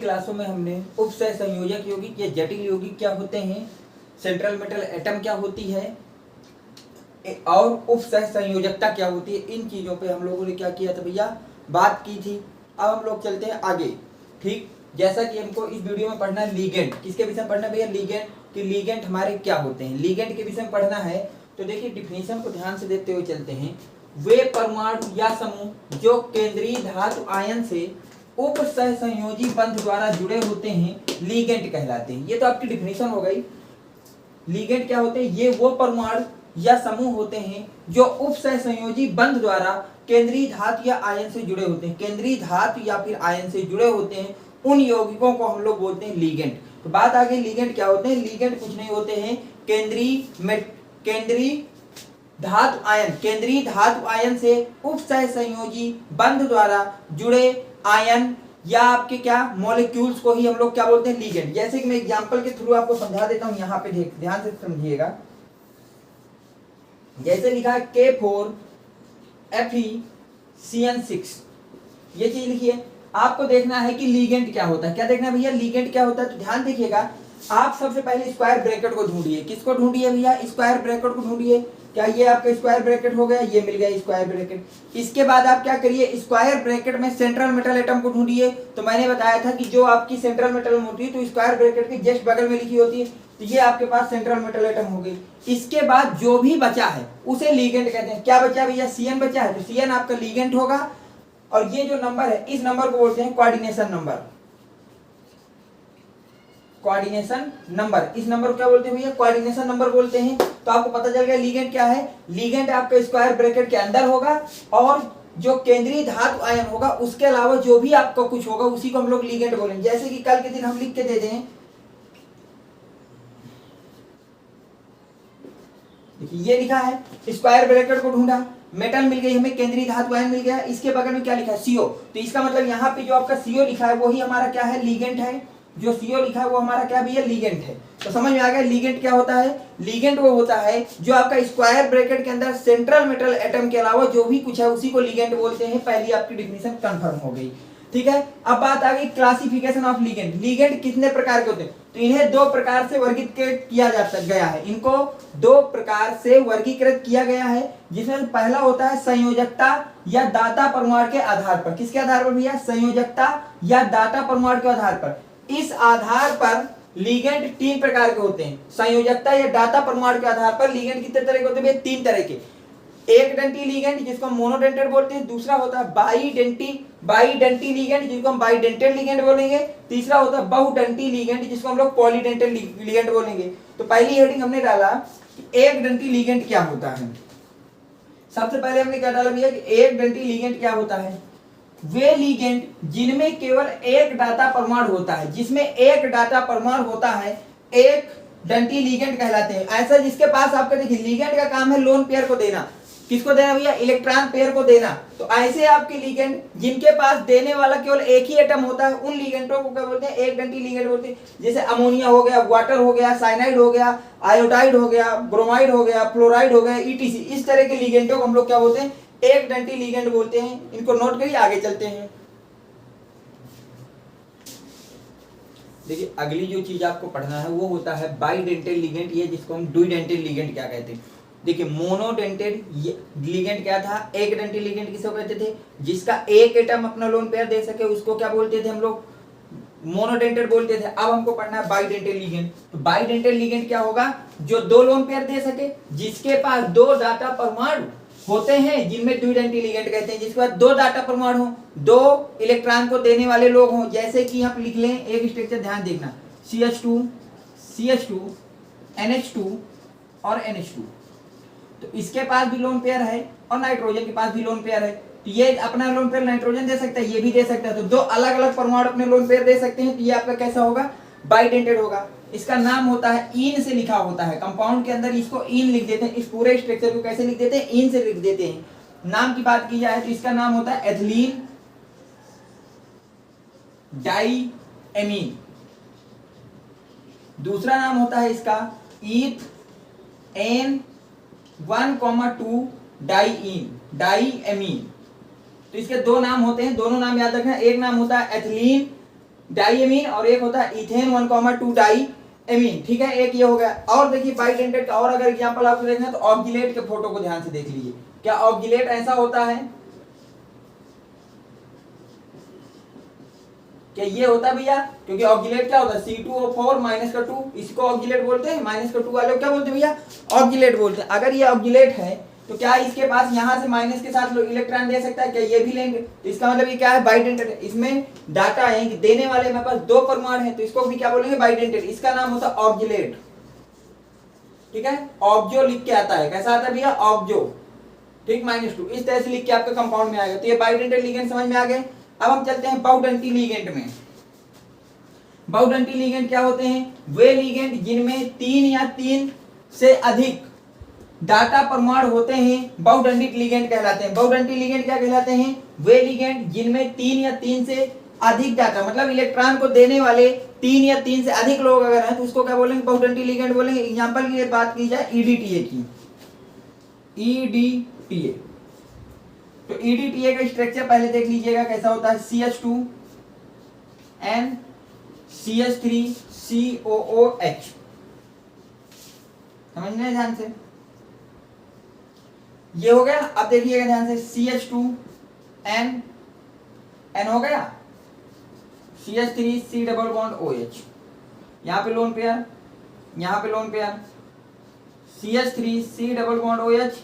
क्लासों में हमने उपसह संयोजक यौगिक या जटिल यौगिक क्या होते हैं, सेंट्रल मेटल एटम क्या होती है और उपसह संयोजकता क्या होती है, इन चीजों पे हम लोगों ने क्या किया था भैया, बात की थी। अब हम लोग चलते हैं आगे। ठीक, जैसा कि हमको इस वीडियो में पढ़ना है लीगेंड, किसके विषय में पढ़ना है भैया, लीगेंड, कि लीगेंड हमारे क्या होते हैं, लीगेंड के विषय में पढ़ना है। तो देखिए डिफिनेशन को ध्यान से देखते हुए चलते हैं। वे परमाणु या समूह जो केंद्रीय धातु आयन से उपसह संयोजी बंध द्वारा जुड़े होते हैं लीगेंड कहलाते हैं। ये तो आपकी डिफिनेशन हो गई। लीगेंड क्या होते हैं, ये वो परमाणु या समूह होते हैं जो उपसह संयोजी बंध द्वारा केंद्रीय धातु या आयन से जुड़े होते हैं, केंद्रीय धातु या फिर आयन से जुड़े होते हैं, उन यौगिकों को हम लोग बोलते हैं लीगेंड। तो बात आ गई लीगेंड क्या होते हैं। लीगेंड कुछ नहीं होते हैं, केंद्रीय धातु आयन से उपसह संयोजी बंध द्वारा जुड़े आयन या आपके क्या मॉलिक्यूल्स को ही हम लोग क्या बोलते हैं, लीगेंड। जैसे कि मैं एग्जांपल के थ्रू आपको समझा देता हूं, यहाँ पे ध्यान से समझिएगा। जैसे लिखा है K4FeCN6, ये चीज लिखिए। आपको देखना है कि लीगेंड क्या होता है। क्या देखना है भैया, लीगेंड क्या होता है। तो ध्यान देखिएगा, आप सबसे पहले स्क्वायर ब्रैकेट को ढूंढिए। किसको ढूंढिए भैया, स्क्वायर ब्रैकेट को ढूंढिए। क्या ये आपका स्क्वायर ब्रैकेट हो गया, ये मिल गया स्क्वायर ब्रैकेट। इसके बाद आप क्या करिए, स्क्वायर ब्रैकेट में सेंट्रल मेटल एटम को ढूंढिए। तो मैंने बताया था कि जो आपकी सेंट्रल मेटल होती है तो स्क्वायर ब्रैकेट के जस्ट बगल में लिखी होती है, तो ये आपके पास सेंट्रल मेटल एटम हो गई। इसके बाद जो भी बचा है उसे लीगेंड कहते हैं। क्या बचा भैया, CN बचा है, तो CN आपका लीगेंड होगा। और ये जो नंबर है, इस नंबर को बोलते हैं कोऑर्डिनेशन नंबर। कोऑर्डिनेशन नंबर, इस नंबर को क्या बोलते हैं भैया, कोऑर्डिनेशन नंबर बोलते हैं। तो आपको पता चल गया लीगेंड क्या है। लीगेंड आपका स्क्वायर ब्रैकेट के अंदर होगा और जो केंद्रीय धातु आयन होगा उसके अलावा जो भी आपका कुछ होगा उसी को हम लोग लीगेंड बोलेंगे। जैसे कि कल के दिन हम लिख के दे दें, ये लिखा है, स्क्वायर ब्रैकेट को ढूंढा, मेटल मिल गई हमें, केंद्रीय धातु आयन मिल गया, इसके बगल में क्या लिखा है, CO। तो इसका मतलब यहाँ पे जो आपका CO लिखा है वही हमारा क्या है, लीगेंड है। जो CO लिखा है वो हमारा क्या भैया, लीगेंड है। तो समझ में आ गया लीगेंड क्या होता है। लीगेंड वो होता है जो आपका स्क्वायर ब्रैकेट के अंदर सेंट्रल मेटल एटम के अलावा जो भी कुछ है उसी को लीगेंड बोलते हैं। पहली आपकी डिफिनेशन कंफर्म हो गई। ठीक है, अब बात आ गई क्लासिफिकेशन ऑफ लीगेंड। लीगेंड कितने प्रकार के होते हैं, तो इन्हें दो प्रकार से वर्गीकृत किया जाता गया है। इनको दो प्रकार से वर्गीकृत किया गया है, जिसमें पहला होता है संयोजकता या दाता परमाणु के आधार पर। किसके आधार पर भैया, संयोजकता या दाता परमाणु के आधार पर। इस आधार पर लीगेंड तीन प्रकार के होते हैं। संयोजकता या दाता परमाणु के आधार पर लीगेंड कितने तरह के होते हैं, तीन तरह के। एक डंटी लीगेंड जिसको हम मोनोडेंटेड बोलते हैं, दूसरा होता है बाईडेंटी लीगेंड जिसको हम बाईडेंटेड लीगेंड बोलेंगे, तीसरा होता है बहुडंटी लीगेंड जिसको हम लोग पॉलीडेंटेड लीगेंड बोलेंगे। तो पहली हेडिंग हमने डाला कि एक डंटी लीगेंड क्या होता है। सबसे पहले हमने क्या डाला भैया कि एक डंटी लीगेंड क्या होता है, वे लीगेंड जिनमें केवल एक डाटा परमाणु होता है, जिसमें एक डाटा परमाणु होता है, एक डंटी लीगेंड कहलाते हैं। ऐसा जिसके पास आपका देखिए लीगेंड का काम है लोन पेयर को देना। किसको देना भैया, इलेक्ट्रॉन पेयर को देना। तो ऐसे आपके लीगेंड जिनके पास देने वाला केवल एक ही एटम होता है, उन लीगेंडों को क्या बोलते हैं, एक डंटी लीगेंड बोलते हैं। जैसे अमोनिया हो गया, वाटर हो गया, साइनाइड हो गया, आयोडाइड हो गया, ब्रोमाइड हो गया, फ्लोराइड हो गया, ETC, इस तरह के लीगेंडों को हम लोग क्या बोलते हैं, एक डंटी लीगेंड बोलते हैं। इनको नोट करिए, आगे चलते हैं। देखिए अगली जो चीज आपको पढ़ना है वो होता है बाईडेंटेड लीगेंड, ये जिसको हम डुईडेंटेड लीगेंड क्या कहते हैं। देखिए मोनोडेंटेड लीगेंड क्या था, एक डंटी लीगेंड किसको कहते थे, जिसका एक एटम अपना लोन पेयर दे सके उसको क्या बोलते थे हम लोग, मोनोडेंटेड बोलते थे। अब हमको पढ़ना है बाईडेंटेड लीगेंड। तो बाईडेंटेड लीगेंड क्या होगा, जो दो लोन पेयर दे सके, जिसके पास दो डाटा परमाणु होते हैं, जिनमें डुईडेंटी लीगेंड कहते हैं, जिसके पास दो डाटा परमाणु हो, दो इलेक्ट्रॉन को देने वाले लोग हों। जैसे कि यहाँ लिख लें एक स्ट्रक्चर, ध्यान देखना, CH2 NH2 और NH2। तो इसके पास भी लोन पेयर है और नाइट्रोजन के पास भी लोन पेयर है। तो ये अपना लोन पेयर नाइट्रोजन दे सकता है, ये भी दे सकता है। तो दो अलग अलग परमाणु अपने लोन पेयर दे सकते हैं। तो ये आपका कैसा होगा, बाईडेंटेड होगा। इसका नाम होता है, ईन से लिखा होता है, कंपाउंड के अंदर इसको ईन लिख देते हैं। इस पूरे स्ट्रक्चर को कैसे लिख देते हैं, ईन से लिख देते हैं। नाम की बात की जाए तो इसका नाम होता है एथिलीन डाईएमीन। दूसरा नाम होता है इसका ETH1,2 डाईएमीन। तो इसके दो नाम होते हैं, दोनों नाम याद रखना। एक नाम होता है एथिलीन डाईएमीन और एक होता है इथेन 1,2 डाईएमीन। ठीक है, एक ये हो गया। और देखिए बाइडेंटेट का और अगर एग्जांपल आपको देखना है तो ऑक्जिलेट के फोटो को ध्यान से देख लीजिए। क्या ऑक्जिलेट ऐसा होता है? क्या ये होता है भैया? क्योंकि ऑक्जिलेट क्या होता है, C2O4 माइनस का 2, इसको ऑक्जिलेट बोलते हैं। माइनस का 2 वाले को क्या बोलते हैं भैया? ऑक्जिलेट बोलते हैं। अगर ये ऑक्जिलेट है तो क्या इसके पास यहाँ से माइनस के साथ इलेक्ट्रॉन दे सकता है? क्या ये भी लेंगे? तो इसका मतलब ये क्या है, बाइडेंटेट है। इसमें डाटा है कि देने वाले मेरे पास 2 परमाणु है, तो इसको भी क्या बोलेंगे, बाइडेंटेट। इसका नाम होता है ऑक्जिलेट। ठीक है, ऑक्जो लिख के आता है। कैसा आता है भैया? ऑक्जो। ठीक, -2 इस तरह से लिख के आपका कंपाउंड में आएगा। तो ये बाइडेंटेट लिगेंड समझ में आ गए। अब हम चलते हैं बाउडंटी लिगेंड में। बाउडंटी लिगेंड क्या होते हैं? वे लिगेंड जिनमें 3 या 3 से अधिक डाटा परमाणु होते हैं बाउडंटिक लिगेंड कहलाते हैं। बाउडंटी लिगेंड क्या कहलाते हैं? वे लिगेंड जिनमें 3 या 3 से अधिक डाटा, मतलब इलेक्ट्रॉन को देने वाले 3 या 3 से अधिक लोग अगर हैं तो उसको क्या बोलेंगे? बाउडंटी लिगेंड बोलेंगे। एग्जांपल की बात की जाए EDTA की, EDTA। तो EDTA का स्ट्रक्चर पहले देख लीजिएगा कैसा होता है। CH2N CH3COOH। समझने ध्यान से, ये हो गया। अब देखिएगा ध्यान से, CH2N N हो गया, CH3C डबल बॉन्ड OH, यहाँ पे लोन पेयर, यहाँ पे lone pair, CH3C double bond OH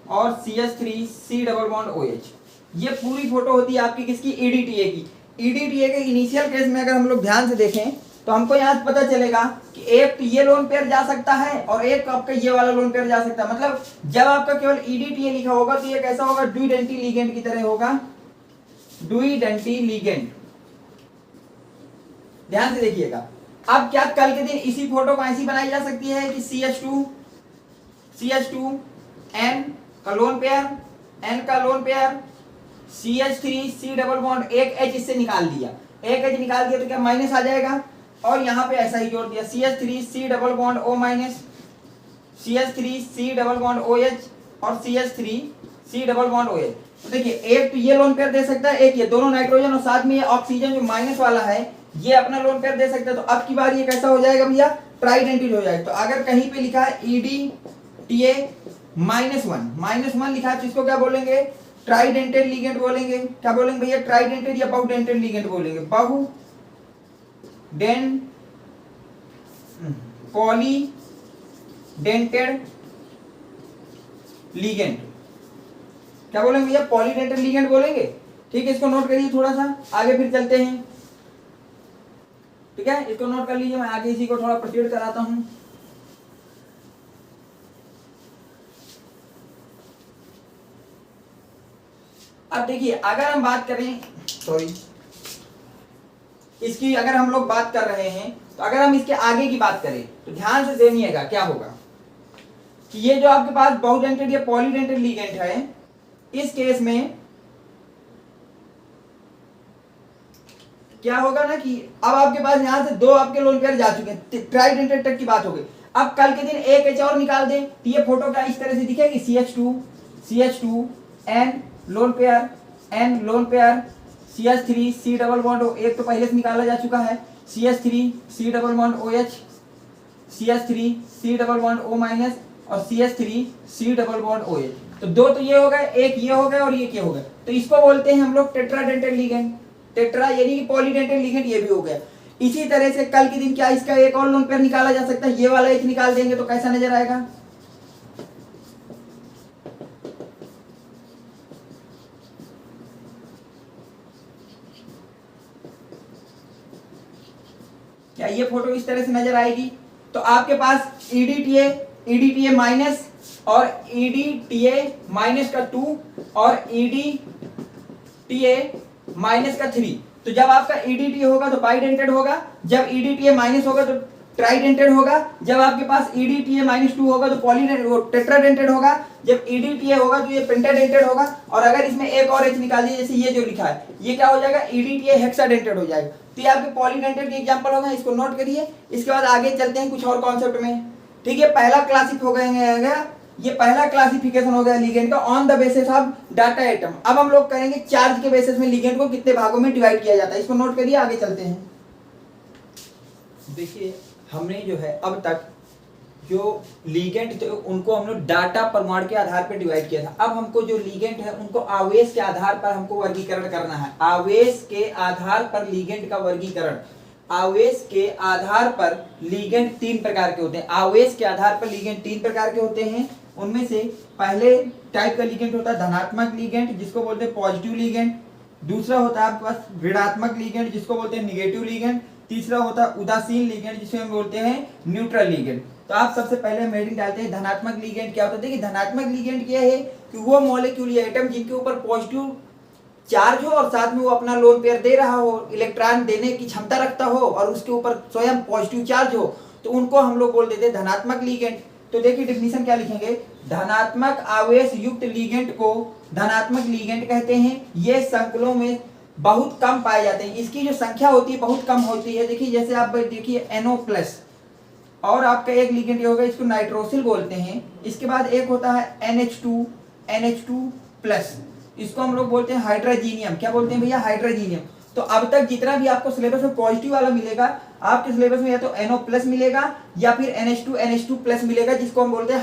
और CH3C डबल बॉन्ड OH। ये पूरी फोटो होती है आपकी किसकी? EDTA की। EDTA के इनिशियल केस में अगर हम लोग ध्यान से देखें तो हमको यहाँ पता चलेगा कि एक तो ये लोन पेयर जा सकता है और एक आपका ये वाला लोन पेयर जा सकता है। मतलब जब आपका केवल EDTA लिखा होगा तो ये कैसा होगा? द्विडंटी लिगेंड की तरह होगा, द्विडंटी लिगेंड। ध्यान से देखिएगा। अब क्या कल के दिन इसी फोटो को ऐसी बनाई जा सकती है कि CH2N का लोन पेयर, N का lone pair, CH3C double bond, एक H इससे निकाल दिया, एक H निकाल दिया तो क्या माइनस आ जाएगा? और यहाँ पे ऐसा ही जोड़ दिया, CH3C double bond O minus, CH3C double bond OH और CH3C डबल बॉन्ड OH। तो देखिए एक तो ये लोन पेयर दे सकता है, एक ये, दोनों नाइट्रोजन और साथ में ये ऑक्सीजन जो माइनस वाला है ये अपना लोन पेयर दे सकता है। तो अब की बार ये कैसा हो जाएगा भैया? ट्राइडेंटिल हो जाएगा। तो अगर कहीं पे लिखा है EDTA -1 लिखा है तो इसको क्या बोलेंगे? ट्राइडेंटेड लिगेंड बोलेंगे। क्या बोलेंगे भैया? ट्राइडेंटेड या बहुडेंटेड लिगेंड बोलेंगे। पॉलीडेंटेड लिगेंड क्या बोलेंगे भैया? पॉलीडेंटेड लिगेंड बोलेंगे। ठीक है, इसको नोट करिए थोड़ा सा, आगे फिर चलते हैं। ठीक है, इसको नोट कर लीजिए, मैं आगे इसी को थोड़ा प्रोसीड कराता हूं। अब देखिए अगर हम बात करें, सॉरी, इसकी अगर हम लोग बात कर रहे हैं तो अगर हम इसके आगे की बात करें तो ध्यान से सुनिएगा क्या होगा कि ये जो आपके पास बहुडेंटेड या पॉलीडेंटेड लिगेंड है, इस केस में क्या होगा ना कि अब आपके पास यहां से 2 आपके लोन पेयर जा चुके हैं, ट्राइडेंटेड तक की बात हो गई। अब कल के दिन एक H और निकाल दें तो ये फोटो क्या इस तरह से दिखेगी? CH2N lone pair, N lone pair, CH3C double bond, एक तो पहले से निकाला जा चुका है, CH3C double bond OH, CH3C double bond O minus और CH3C डबल बॉन्ड OH। तो 2 तो ये हो गए, एक ये हो गए और ये हो गए। तो इसको बोलते हैं हम लोग टेट्राडेंटेड लिगेंड। टेट्रा यानी कि पॉलीडेंटेड लिगेंड ये भी हो गया। इसी तरह से कल के दिन क्या इसका एक और लोन पेयर निकाला जा सकता है? ये वाला H निकाल देंगे तो कैसा नजर आएगा? क्या ये फोटो इस तरह से नजर आएगी? तो आपके पास EDTA माइनस और EDTA माइनस का 2 और EDTA माइनस का 3। तो जब आपका EDTA होगा तो बाइडेंटेड होगा, जब EDTA माइनस होगा तो ट्राइडेंटेड होगा, जब आपके पास EDTA -2 होगा तो टेट्राडेंटेड होगा, जब EDTA होगा तो ये पेंटाडेंटेड होगा। और अगर इसमें एक और H निकाल दिए, जैसे ये जो लिखा है, ये क्या हो जाएगा? EDTA हेक्साडेंटेड हो जाएगा। तो ये आपके पॉलीडेंटेड के एग्जांपल हो गए, इसको नोट करिए। इसके बाद आगे चलते हैं कुछ और कॉन्सेप्ट में। ठीक है, पहला क्लासिक हो गया, ये पहला क्लासिफिकेशन हो गया लिगेंड का on the basis of data atom. अब हम लोग करेंगे चार्ज के बेसिस में लिगेंड को कितने भागों में डिवाइड किया जाता है, इसको नोट करिए, आगे चलते हैं। देखिए हमने जो है अब तक जो लीगेंट थे उनको हम लोग डाटा प्रमाण के आधार पर डिवाइड किया था। अब हमको जो लीगेंट है उनको आवेश के आधार पर हमको वर्गीकरण करना है। आवेश के आधार पर लीगेंट का वर्गीकरण। आवेश के आधार पर लीगेंट तीन प्रकार के होते हैं। आवेश के आधार पर लीगेंट तीन प्रकार के होते हैं। उनमें से पहले टाइप का लीगेंट होता है धनात्मक लीगेंट, जिसको बोलते हैं पॉजिटिव लीगेंट। दूसरा होता है आपके पास ऋणात्मक लीगेंट, जिसको बोलते हैं निगेटिव लीगेंट। तीसरा होता है उदासीन लीगेंट, जिसे हम बोलते हैं न्यूट्रल लीगेंट। तो आप सबसे पहले हम हेडिंग डालते हैं धनात्मक लीगेंट क्या होता है। देखिए धनात्मक लीगेंट क्या है कि वो मॉलिक्यूल या एटम जिनके ऊपर पॉजिटिव चार्ज हो और साथ में वो अपना लोन पेयर दे रहा हो, इलेक्ट्रॉन देने की क्षमता रखता हो और उसके ऊपर स्वयं पॉजिटिव चार्ज हो, तो उनको हम लोग बोल देते हैं धनात्मक लीगेंट। तो देखिए डेफिनेशन क्या लिखेंगे, धनात्मक आवेश युक्त लीगेंट को धनात्मक लीगेंट कहते हैं। ये संकुलों में बहुत कम पाए जाते हैं, इसकी जो संख्या होती है बहुत कम होती है। देखिए जैसे आप देखिए NO+ और आपका एक लीगेंट होगा, इसको नाइट्रोसिल बोलते हैं। इसके बाद एक होता है NH2, इसको हम लोग बोलते हैं हाइड्रोजीनियम। क्या बोलते हैं भैया, हाइड्रोजीनियम। तो अब तक जितना भी आपको सिलेबस में पॉजिटिव वाला मिलेगा, आपके सिलेबस में या तो NO+ मिलेगा या फिर NH2 मिलेगा, जिसको हम बोलते हैं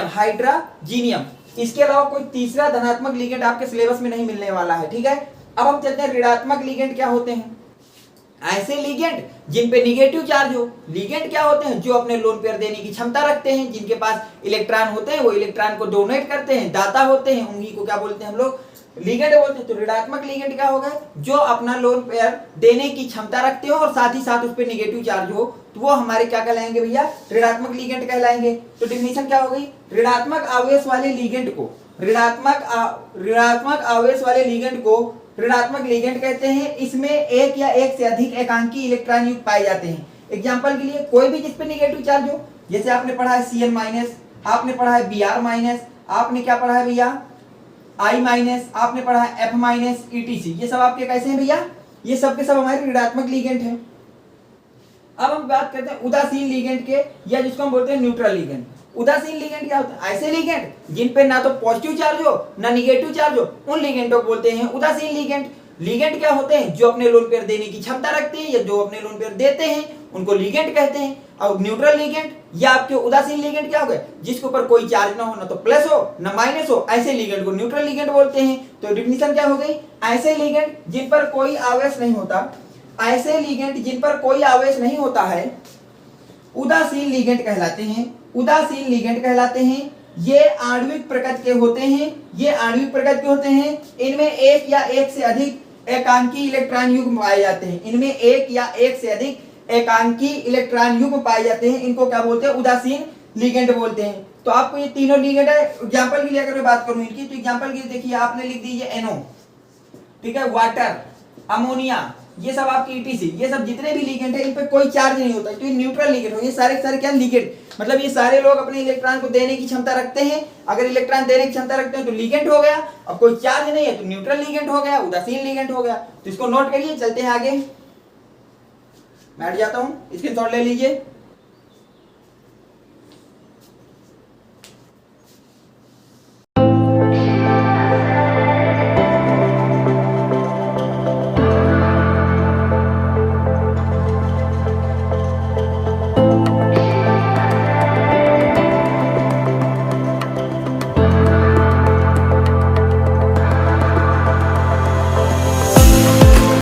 हाइड्रोजीनियम। इसके अलावा कोई तीसरा धनात्मक लीगेंट आपके सिलेबस में नहीं मिलने वाला है। ठीक है, अब हम चलते हैं ऋणात्मक लीगेंट क्या होते हैं। ऐसे लीगेंट जिन पे निगेटिव चार्ज हो। लीगेंट क्या होते हैं, जो अपने लोन पेयर देने की क्षमता रखते हैं, जिनके पास इलेक्ट्रॉन होते हैं, वो इलेक्ट्रॉन को डोनेट करते हैं, दाता होते हैं, उन्हीं को क्या बोलते हैं हम लोग, लीगेंट बोलते हैं। तो ऋणात्मक लीगेंट क्या होगा, जो अपना लोन पेयर देने की क्षमता रखते हो और साथ ही साथ उस पर निगेटिव चार्ज हो, तो वो हमारे क्या कहलाएंगे भैया, ऋणात्मक लीगेंट कहलाएंगे। तो डेफिनेशन क्या हो गई, ऋणात्मक आवेश वाले लीगेंट को ऋणात्मक आवेश वाले लीगेंट को ऋणात्मक लीगेंट कहते हैं। इसमें एक या एक से अधिक एकांकी इलेक्ट्रॉन युक्त पाए जाते हैं। एग्जांपल के लिए कोई भी जिस पे निगेटिव चार्ज हो, जैसे आपने पढ़ा है Cn-, आपने पढ़ा है Br-, आपने क्या पढ़ा है भैया I-, आपने पढ़ा है F-, etc। ये सब आपके कैसे हैं भैया, ये सब के सब हमारे ऋणात्मक लीगेंट हैं। अब हम बात करते हैं उदासीन लीगेंट के, या जिसको हम बोलते हैं न्यूट्रल लीगेंट। उदासीन लीगेंट क्या होता है, ऐसे लीगेंट जिन पे ना तो पॉजिटिव चार्ज हो ना निगेटिव चार्ज हो, उन लीगेंटों को बोलते हैं उदासीन लीगेंट। लीगेंट क्या होते हैं, जो अपने लोन पेयर देने की क्षमता रखते हैं या जो अपने लोन पेयर देते हैं, उनको लीगेंट कहते हैं। और न्यूट्रल लीगेंट या आपके उदासीन लीगेंट क्या हो गए, जिसके ऊपर कोई चार्ज ना हो, ना तो प्लस हो ना माइनस हो, ऐसे लीगेंट को न्यूट्रल लीगेंट बोलते हैं। तो डेफिनेशन क्या हो गई, ऐसे लीगेंट जिन पर कोई आवेश नहीं होता, ऐसे लीगेंट जिन पर कोई आवेश नहीं होता है, उदासीन लीगेंट कहलाते हैं। उदासीन लीगेंट कहलाते हैं। ये आणविक प्रकृति के होते हैं, ये आणविक प्रकृति के होते हैं। इनमें एक या एक से अधिक एकांकी इलेक्ट्रॉन युग्म पाए जाते हैं। इनमें एक या एक से अधिक एकांकी इलेक्ट्रॉन युग्म पाए जाते हैं। इनको क्या बोलते हैं, उदासीन लीगेंट बोलते हैं। तो आपको ये तीनों लीगेंट है। एग्जांपल के लिए अगर मैं बात करूं इनकी, तो एग्जांपल के लिए देखिए आपने लिख दीजिए NO, ठीक है, वाटर, अमोनिया, ये सब आपकी ETC, ये सब जितने भी लीगेंट है इन पे कोई चार्ज नहीं होता, तो ये न्यूट्रल लीगेंट हो। ये सारे क्या लीगेंट, मतलब ये सारे लोग अपने इलेक्ट्रॉन को देने की क्षमता रखते हैं। अगर इलेक्ट्रॉन देने की क्षमता रखते हैं तो लीगेंट हो गया, अब कोई चार्ज नहीं है तो न्यूट्रल लीगेंट हो गया, उदासीन लीगेंट हो गया। तो इसको नोट करिए, चलते हैं आगे। मैं हट जाता हूं, स्क्रीनशॉट ले लीजिए।